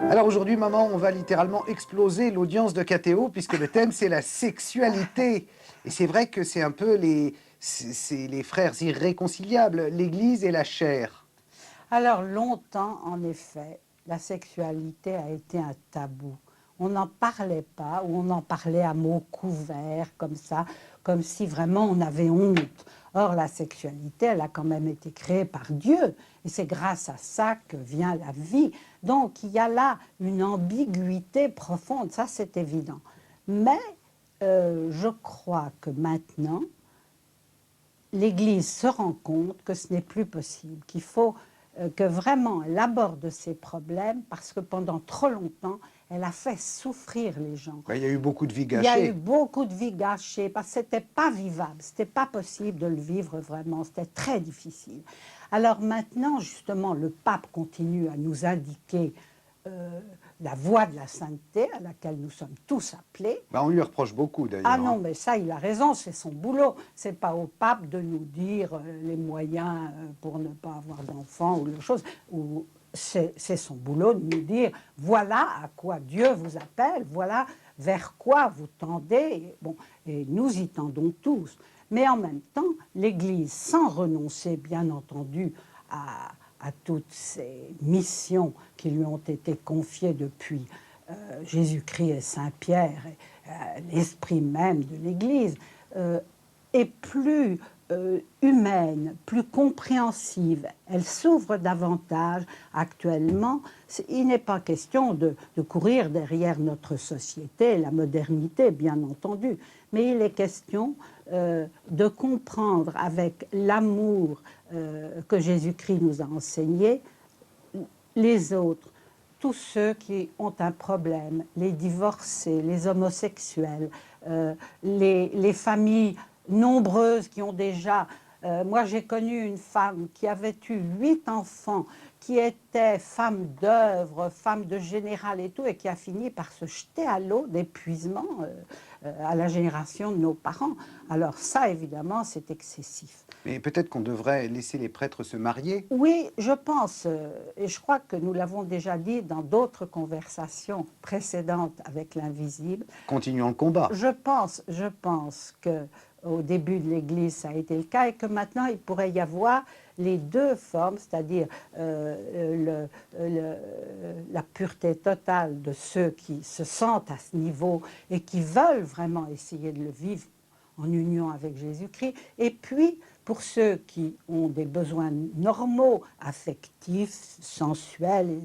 Alors aujourd'hui, maman, on va littéralement exploser l'audience de KTO puisque le thème, c'est la sexualité. Et c'est vrai que c'est un peu c'est les frères irréconciliables, l'Église et la chair. Alors longtemps, en effet, la sexualité a été un tabou. On n'en parlait pas, ou on en parlait à mots couverts, comme ça, comme si vraiment on avait honte. Or, la sexualité, elle a quand même été créée par Dieu, et c'est grâce à ça que vient la vie. Donc, il y a là une ambiguïté profonde, ça c'est évident. Mais je crois que maintenant, l'Église se rend compte que ce n'est plus possible, qu'il faut que vraiment elle aborde ces problèmes, parce que pendant trop longtemps, elle a fait souffrir les gens. Il y a eu beaucoup de vies Il y a eu gâchées. beaucoup de vies gâchées, parce que ce n'était pas vivable, ce n'était pas possible de le vivre vraiment, c'était très difficile. Alors maintenant, justement, le pape continue à nous indiquer la voie de la sainteté à laquelle nous sommes tous appelés. On lui reproche beaucoup d'ailleurs. Ah non, mais ça, il a raison, c'est son boulot. C'est pas au pape de nous dire les moyens pour ne pas avoir d'enfants ou les choses. C'est son boulot de nous dire voilà à quoi Dieu vous appelle, voilà vers quoi vous tendez. Bon, et nous y tendons tous. Mais en même temps, l'Église, sans renoncer, bien entendu, à toutes ces missions qui lui ont été confiées depuis Jésus-Christ et Saint-Pierre, l'esprit même de l'Église, est plus humaine, plus compréhensive. Elle s'ouvre davantage actuellement. Il n'est pas question de courir derrière notre société, la modernité, bien entendu, mais il est question de comprendre avec l'amour que Jésus-Christ nous a enseigné les autres, tous ceux qui ont un problème, les divorcés, les homosexuels, les familles nombreuses qui ont déjà... moi, j'ai connu une femme qui avait eu 8 enfants, qui était femme d'œuvre, femme de général et tout, et qui a fini par se jeter à l'eau d'épuisement à la génération de nos parents. Alors ça, évidemment, c'est excessif. Mais peut-être qu'on devrait laisser les prêtres se marier. Oui, je pense, et je crois que nous l'avons déjà dit dans d'autres conversations précédentes avec l'invisible. Continuons le combat. Je pense qu'au début de l'Église, ça a été le cas, et que maintenant, il pourrait y avoir les deux formes, c'est-à-dire la pureté totale de ceux qui se sentent à ce niveau et qui veulent vraiment essayer de le vivre en union avec Jésus-Christ, et puis pour ceux qui ont des besoins normaux, affectifs, sensuels,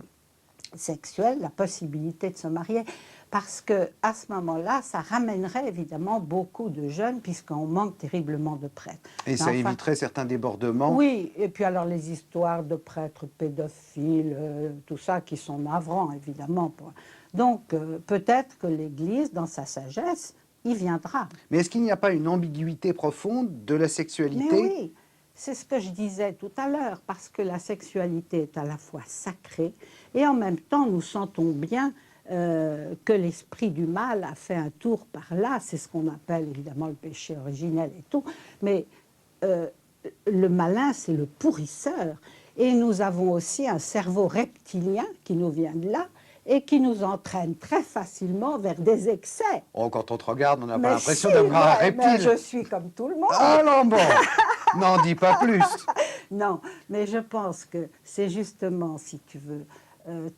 sexuels, la possibilité de se marier. Parce qu'à ce moment-là, ça ramènerait évidemment beaucoup de jeunes, puisqu'on manque terriblement de prêtres. Et ça éviterait certains débordements. Oui, et puis alors les histoires de prêtres pédophiles, tout ça, qui sont navrants, évidemment. Donc peut-être que l'Église, dans sa sagesse, y viendra. Mais est-ce qu'il n'y a pas une ambiguïté profonde de la sexualité? Mais oui, c'est ce que je disais tout à l'heure, parce que la sexualité est à la fois sacrée, et en même temps, nous sentons bien que l'esprit du mal a fait un tour par là. C'est ce qu'on appelle évidemment le péché originel et tout. Mais le malin, c'est le pourrisseur. Et nous avons aussi un cerveau reptilien qui nous vient de là et qui nous entraîne très facilement vers des excès. Oh, quand on te regarde, on n'a pas l'impression si, d'avoir un reptile. Mais je suis comme tout le monde. Ah non, bon, n'en dis pas plus. Non, mais je pense que c'est justement, si tu veux,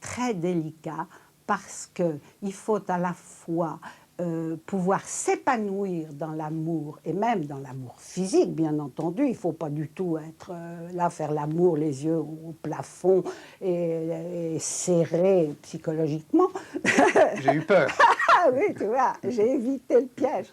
très délicat, parce qu'il faut à la fois pouvoir s'épanouir dans l'amour, et même dans l'amour physique, bien entendu. Il ne faut pas du tout être là, faire l'amour, les yeux au plafond et serré psychologiquement. J'ai eu peur. Ah oui, tu vois, j'ai évité le piège.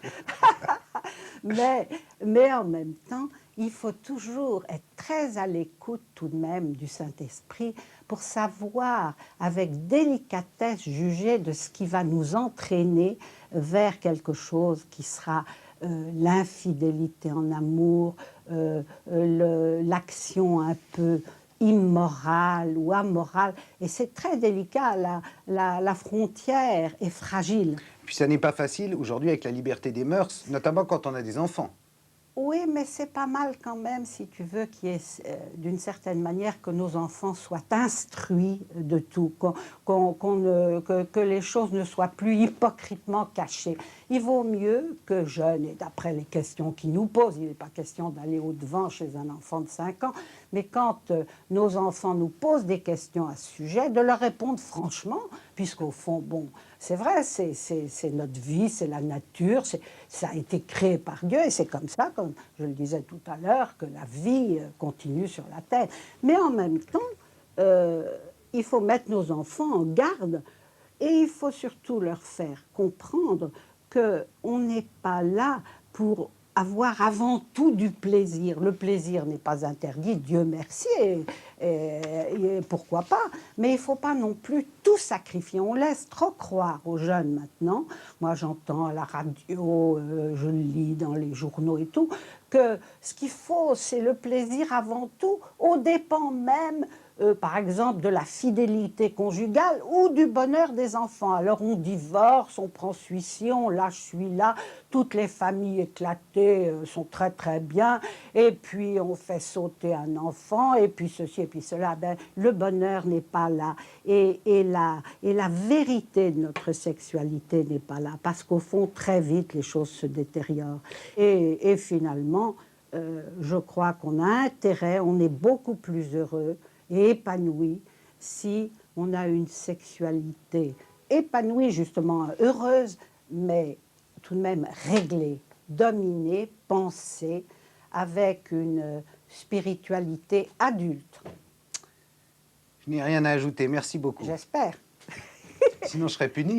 mais en même temps, il faut toujours être très à l'écoute tout de même du Saint-Esprit pour savoir avec délicatesse juger de ce qui va nous entraîner vers quelque chose qui sera l'infidélité en amour, l'action un peu immorale ou amorale. Et c'est très délicat, la frontière est fragile. Puis ça n'est pas facile aujourd'hui avec la liberté des mœurs, notamment quand on a des enfants. Oui, mais c'est pas mal quand même, si tu veux, d'une certaine manière, que nos enfants soient instruits de tout, que les choses ne soient plus hypocritement cachées. Il vaut mieux que jeunes, et d'après les questions qu'ils nous posent, il n'est pas question d'aller au-devant chez un enfant de 5 ans, mais quand nos enfants nous posent des questions à ce sujet, de leur répondre franchement, puisqu'au fond, bon, c'est vrai, c'est notre vie, c'est la nature, ça a été créé par Dieu, et c'est comme ça, comme je le disais tout à l'heure, que la vie continue sur la terre. Mais en même temps, il faut mettre nos enfants en garde, et il faut surtout leur faire comprendre qu'on n'est pas là pour avoir avant tout du plaisir. Le plaisir n'est pas interdit, Dieu merci, et pourquoi pas. Mais il ne faut pas non plus tout sacrifier. On laisse trop croire aux jeunes maintenant. Moi, j'entends à la radio, je lis dans les journaux et tout, que ce qu'il faut, c'est le plaisir avant tout, aux dépens même par exemple, de la fidélité conjugale ou du bonheur des enfants. Alors on divorce, on prend celui-ci, on lâche celui-là, toutes les familles éclatées sont très très bien, et puis on fait sauter un enfant, et puis ceci et puis cela. Ben, le bonheur n'est pas là, et la vérité de notre sexualité n'est pas là, parce qu'au fond, très vite, les choses se détériorent. Et finalement, je crois qu'on a intérêt, on est beaucoup plus heureux et épanoui si on a une sexualité épanouie, justement heureuse, mais tout de même réglée, dominée, pensée, avec une spiritualité adulte. Je n'ai rien à ajouter, merci beaucoup. J'espère. Sinon je serais puni.